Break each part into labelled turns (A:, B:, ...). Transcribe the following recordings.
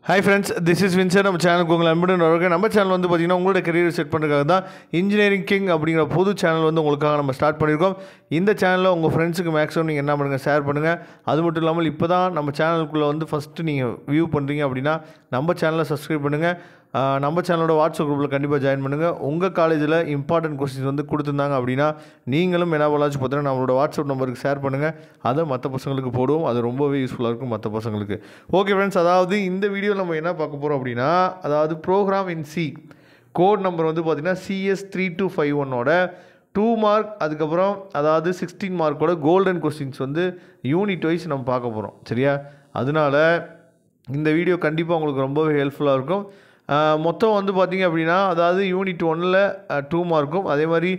A: Hi friends, this is Vincent. நம்ம சேனலுக்கு உங்களை அன்புடன் வரவேற்கிறேன். நம்ம சேனல் வந்து பார்த்தீங்கன்னா உங்களோட கரியர் செட் பண்ணுறதுக்காக தான் இன்ஜினியரிங் கிங் அப்படிங்கிற புது சேனல் வந்து உங்களுக்காக நம்ம ஸ்டார்ட் பண்ணியிருக்கோம். இந்த சேனலில் உங்கள் ஃப்ரெண்ட்ஸுக்கு மேக்ஸிமம் நீங்கள் என்ன பண்ணுங்கள், ஷேர் பண்ணுங்கள். அது மட்டும் இல்லாமல் இப்போ தான் நம்ம சேனலுக்குள்ளே வந்து ஃபஸ்ட்டு நீங்கள் வியூ பண்ணுறீங்க அப்படின்னா நம்ம சேனலை சப்ஸ்கிரைப் பண்ணுங்கள். நம்ம சேனலோட வாட்ஸ்அப் குரூப்பில் கண்டிப்பாக ஜாயின் பண்ணுங்கள். உங்கள் காலேஜில் இம்பார்ட்டன்ட் கொஸ்டின்ஸ் வந்து கொடுத்துருந்தாங்க அப்படின்னா நீங்களும் என்ன பண்ணலாச்சு பார்த்தீங்கன்னா நம்மளோட வாட்ஸ்அப் நம்பருக்கு ஷேர் பண்ணுங்கள். அதை மற்ற பசங்களுக்கு போடுவோம். அது ரொம்பவே யூஸ்ஃபுல்லாக இருக்கும் மற்ற பசங்களுக்கு. ஓகே ஃப்ரெண்ட்ஸ், அதாவது இந்த வீடியோவில் நம்ம என்ன பார்க்க போகிறோம் அப்படின்னா, அதாவது ப்ரோக்ராம் இன் சி கோட் நம்பர் வந்து பார்த்திங்கன்னா CS3251ஓட 2 மார்க், அதுக்கப்புறம் அதாவது 16 மார்க்கோட கோல்டன் கொஸ்டின்ஸ் வந்து யூனிட் வைஸ் நம்ம பார்க்க போகிறோம். சரியா? அதனால் இந்த வீடியோ கண்டிப்பாக உங்களுக்கு ரொம்பவே ஹெல்ப்ஃபுல்லாக இருக்கும். மொத்தம் வந்து பார்த்திங்க அப்படின்னா, அதாவது யூனிட் 1ல் 2 மார்க்கும், அதே மாதிரி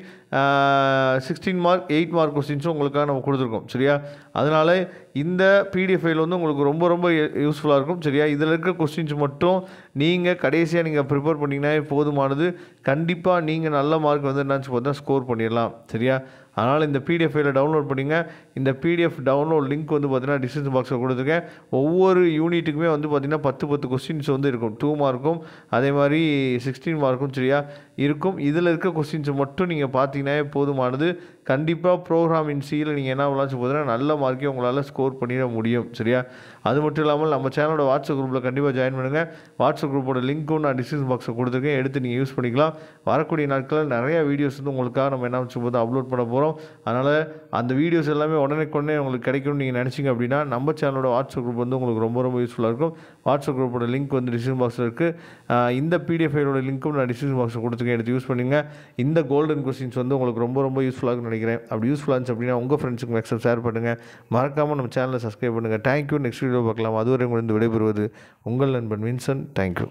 A: 16 மார்க் 8 மார்க் கொஸ்டின்ஸும் உங்களுக்காக நம்ம கொடுத்துருக்கோம். சரியா? அதனால் இந்த பிடிஎஃப் ஃபைல் வந்து உங்களுக்கு ரொம்ப ரொம்ப யூஸ்ஃபுல்லாக இருக்கும். சரியா? இதில் இருக்கிற கொஸ்டின்ஸ் மட்டும் நீங்கள் கடைசியாக நீங்கள் ப்ரிப்பேர் பண்ணிங்கன்னா போதுமானது. கண்டிப்பாக நீங்கள் நல்ல மார்க் வந்து என்னாச்சு பார்த்தா ஸ்கோர் பண்ணிடலாம். சரியா? அதனால் இந்த பிடிஎஃப் ஃபைலை டவுன்லோட் பண்ணிங்க. இந்த பிடிஎஃப் டவுன்லோட் லிங்க் வந்து பார்த்திங்கன்னா டிஸ்கிரிப்ஷன் பாக்ஸில் கொடுத்துருக்கேன். ஒவ்வொரு யூனிட்டுக்குமே வந்து பார்த்திங்கன்னா 10 கொஸ்டின்ஸ் வந்து இருக்கும். 2 மார்க்கும் அதே மாதிரி 16 மார்க்கும் சரியா இருக்கும். இதில் இருக்க கொஸ்டின்ஸை மட்டும் நீங்கள் பார்த்தீங்கன்னா போதுமானது. கண்டிப்பாக ப்ரோக்ராம் இன் சியில் நீங்கள் என்ன பண்ணலாச்சு பார்த்தீங்கன்னா நல்ல மார்க்கே உங்களால் ஸ்கோர் பண்ணிட முடியும். சரியா? அது மட்டும் இல்லாமல் நம்ம சேனலோட வாட்ஸ்அப் குரூப்பில் கண்டிப்பாக ஜாயின் பண்ணுங்கள். வாட்ஸ்அப் குரூப்போட லிங்க்கும் நான் டிஸ்கிரிப்ஷன் பாக்ஸில் கொடுத்துருக்கேன். எடுத்து நீங்கள் யூஸ் பண்ணிக்கலாம். வரக்கூடிய நாட்களில் நிறையா வீடியோஸ் வந்து உங்களுக்காக நம்ம என்ன வச்சு போது அப்லோட் பண்ண போகிறோம். அதனால் அந்த வீடியோஸ் எல்லாமே உடனே உங்களுக்கு கிடைக்கும்னு நீங்கள் நினச்சிங்க அப்படின்னா நம்ம சேனலோட வாட்ஸ்அப் குரூப் வந்து உங்களுக்கு ரொம்ப ரொம்ப யூஸ்ஃபுல்லாக இருக்கும். வாட்ஸ்அப் குரூப்போட லிங்க் வந்து டிஸ்கிரிப்ஷன் பாக்ஸில் இருக்குது. இந்த பிடிஎஃப் ஃபைலோட லிங்க்கும் நான் டிஸ்கிரிப்ஷன் பாக்ஸில் கொடுத்துருக்கேன். எடுத்து யூஸ் பண்ணுங்கள். இந்த கோல்டன் கொஸ்டின்ஸ் வந்து உங்களுக்கு ரொம்ப ரொம்ப யூஸ்ஃபுல்லாக இருக்குன்னு நினைக்கிறேன். அப்படி யூஸ்ஃபுல்லாக இருந்துச்சு அப்படின்னா உங்கள் ஃப்ரெண்ட்ஸுக்கு மேக்ஸிமம் ஷேர் பண்ணுங்கள். மறக்காமல் நம்ம சேனலை சப்ஸ்கிரைப் பண்ணுங்கள். தேங்க்யூ. நெக்ஸ்ட் வீடியோ பார்க்கலாம். அதுவரை உங்களுக்கு விடைபெறுவது உங்கள் நண்பன் வின்சென்ட். தேங்க்யூ.